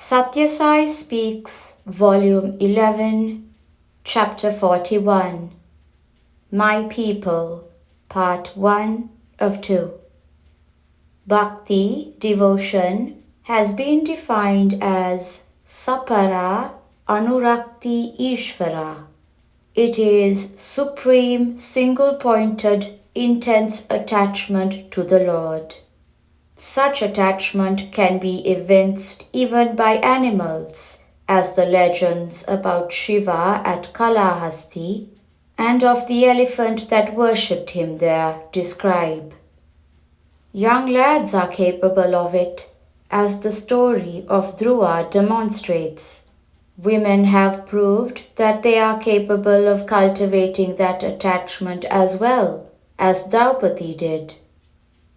Sathya Sai Speaks, Volume 11, Chapter 41. My People, Part 1 of 2. Bhakti, devotion, has been defined as Sapara Anurakti Ishvara. It is supreme, single-pointed, intense attachment to the Lord. Such attachment can be evinced even by animals, as the legends about Shiva at Kalahasti and of the elephant that worshipped him there describe. Young lads are capable of it, as the story of Dhruva demonstrates. Women have proved that they are capable of cultivating that attachment as well, as Draupadi did.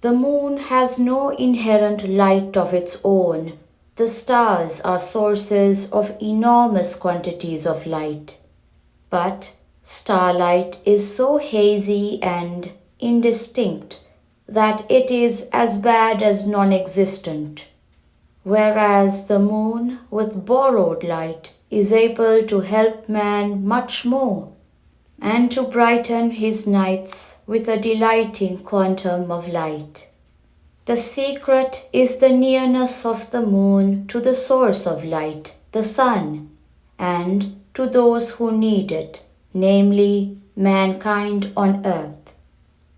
The moon has no inherent light of its own. The stars are sources of enormous quantities of light. But starlight is so hazy and indistinct that it is as bad as non-existent, whereas the moon with borrowed light is able to help man much more, and to brighten his nights with a delighting quantum of light. The secret is the nearness of the moon to the source of light, the sun, and to those who need it, namely mankind on earth.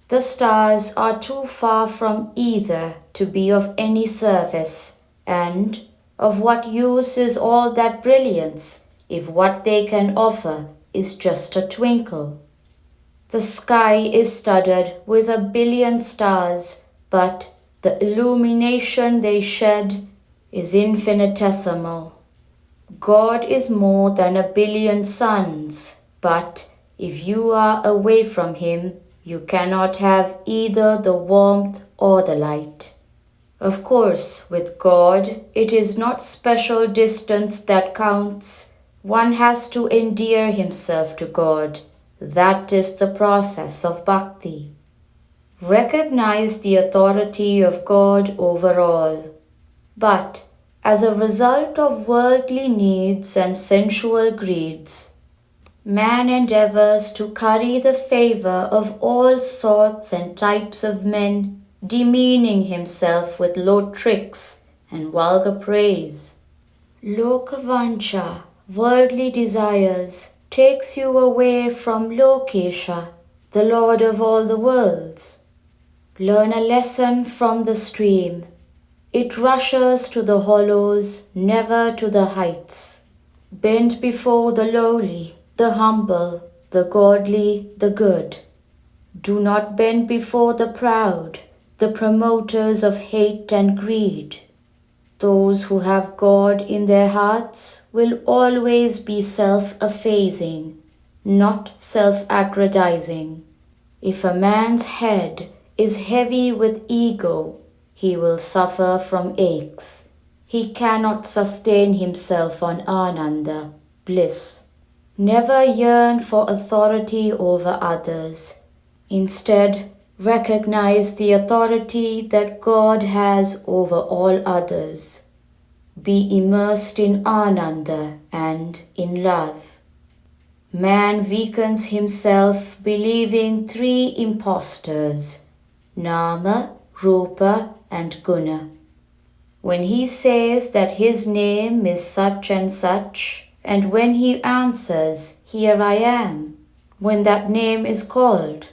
The stars are too far from either to be of any service, and of what use is all that brilliance if what they can offer is just a twinkle? The sky is studded with 1 billion stars, but the illumination they shed is infinitesimal. God is more than 1 billion suns, but if you are away from Him, you cannot have either the warmth or the light. Of course, with God, it is not special distance that counts. One has to endear himself to God. That is the process of bhakti. Recognize the authority of God over all. But as a result of worldly needs and sensual greeds, man endeavors to curry the favor of all sorts and types of men, demeaning himself with low tricks and vulgar praise. Lokavancha, worldly desires, takes you away from Lokesha, the Lord of all the worlds. Learn a lesson from the stream. It rushes to the hollows, never to the heights. Bend before the lowly, the humble, the godly, the good. Do not bend before the proud, the promoters of hate and greed. Those who have God in their hearts will always be self-effacing, not self-aggrandizing. If a man's head is heavy with ego, he will suffer from aches. He cannot sustain himself on ananda, bliss. Never yearn for authority over others. Instead, recognize the authority that God has over all others. Be immersed in ananda and in love. Man weakens himself believing 3 impostors, Nama, Rupa and Guna. When he says that his name is such and such, and when he answers, "Here I am," when that name is called,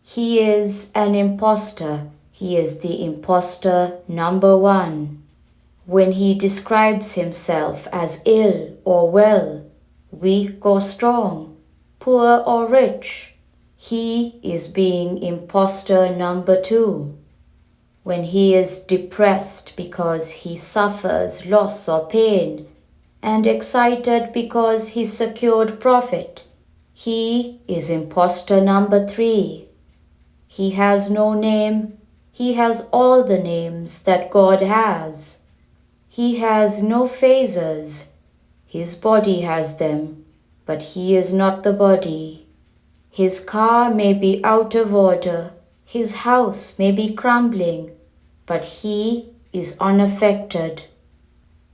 he is an impostor. He is the impostor number 1. When he describes himself as ill or well, weak or strong, poor or rich, he is being impostor number 2. When he is depressed because he suffers loss or pain, and excited because he secured profit, he is impostor number 3. He has no name. He has all the names that God has. He has no phases. His body has them, but he is not the body. His car may be out of order. His house may be crumbling, but he is unaffected.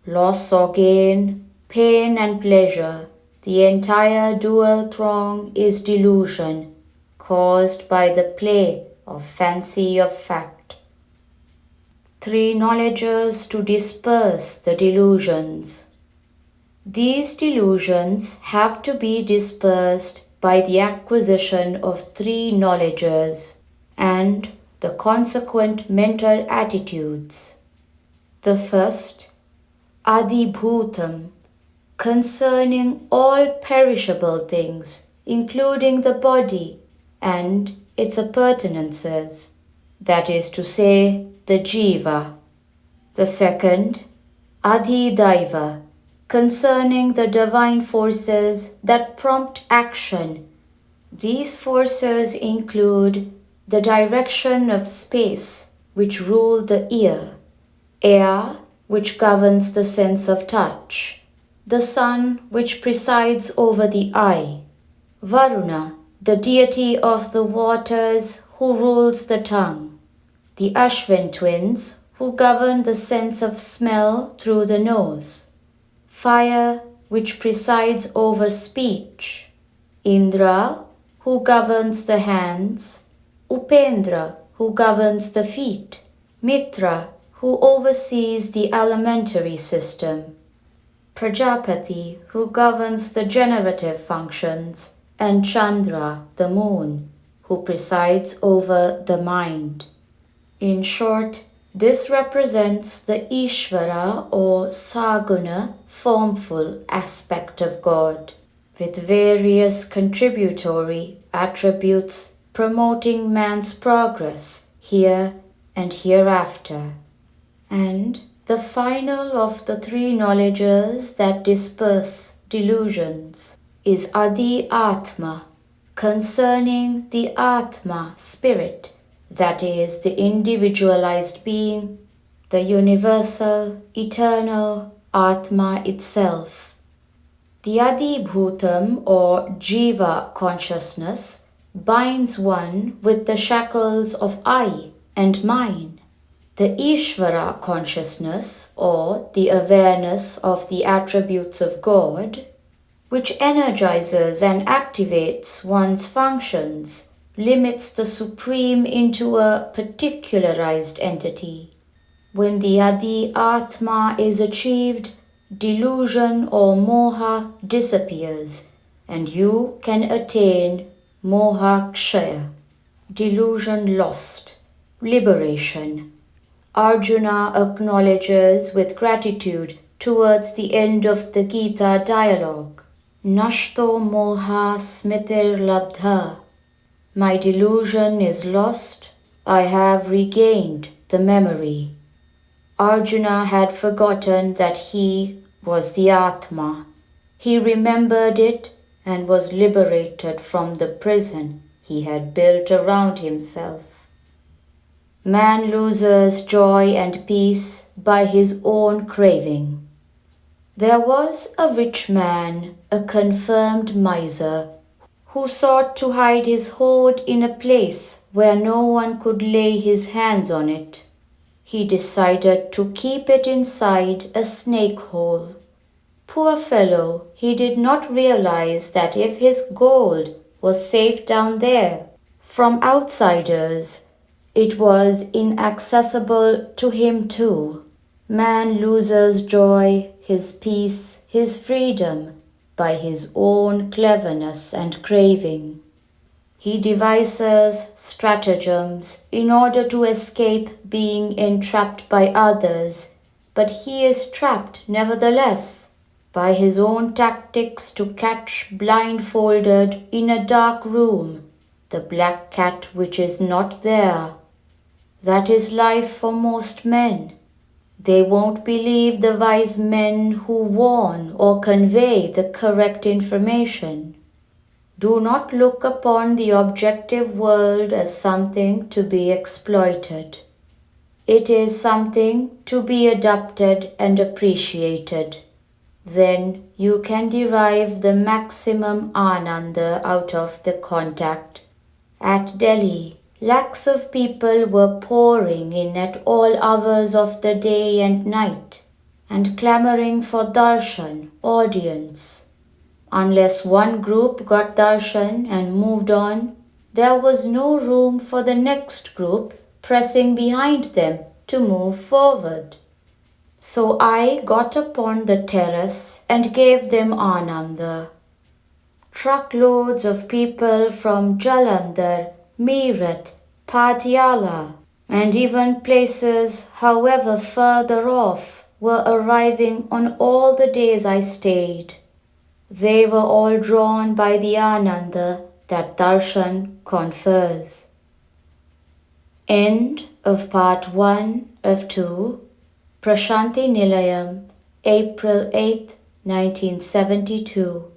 loss or gain, pain and pleasure, the entire dual throng is delusion, caused by the play of fancy of fact. 3 knowledges to disperse the delusions. These delusions have to be dispersed by the acquisition of 3 knowledges and the consequent mental attitudes. The first, Adibhutam, concerning all perishable things, including the body and its appurtenances, that is to say, the jiva. The second, Adhidaiva, concerning the divine forces that prompt action. These forces include the direction of space, which rule the ear, air, which governs the sense of touch, the sun, which presides over the eye, Varuna, the deity of the waters, who rules the tongue, the Ashwin twins, who govern the sense of smell through the nose, fire, which presides over speech, Indra, who governs the hands, Upendra, who governs the feet, Mitra, who oversees the alimentary system, Prajapati, who governs the generative functions, and Chandra, the moon, who presides over the mind. In short, this represents the Ishvara or Saguna formful aspect of God, with various contributory attributes promoting man's progress here and hereafter. And the final of the 3 knowledges that disperse delusions is Adi Atma, concerning the Atma, spirit, that is, the individualized being, the universal, eternal Atma itself. The Adibhutam or Jiva consciousness binds one with the shackles of I and mine. The Ishvara consciousness or the awareness of the attributes of God, which energizes and activates one's functions, limits the supreme into a particularized entity. When the Adi Atma is achieved, delusion or moha disappears and you can attain moha kshaya, delusion lost, liberation. Arjuna acknowledges with gratitude towards the end of the Gita dialogue, Nashto moha smitir labdha. My delusion is lost, I have regained the memory. Arjuna had forgotten that he was the Atma. He remembered it and was liberated from the prison he had built around himself. Man loses joy and peace by his own craving. There was a rich man, a confirmed miser, who sought to hide his hoard in a place where no one could lay his hands on it. He decided to keep it inside a snake hole. Poor fellow, he did not realize that if his gold was safe down there, from outsiders, it was inaccessible to him too. Man loses joy, his peace, his freedom by his own cleverness and craving. He devises stratagems in order to escape being entrapped by others, but he is trapped nevertheless by his own tactics to catch blindfolded in a dark room the black cat which is not there. That is life for most men. They won't believe the wise men who warn or convey the correct information. Do not look upon the objective world as something to be exploited. It is something to be adopted and appreciated. Then you can derive the maximum ananda out of the contact. At Delhi, lakhs of people were pouring in at all hours of the day and night. and clamoring for darshan, audience. Unless one group got darshan and moved on, there was no room for the next group pressing behind them to move forward. So I got upon the terrace and gave them Ananda. Truckloads of people from Jalandhar, Meerut, Patiala, and even places however further off were arriving on all the days I stayed. They were all drawn by the Ananda that darshan confers. End of part 1 of 2. Prashanti Nilayam, April 8, 1972.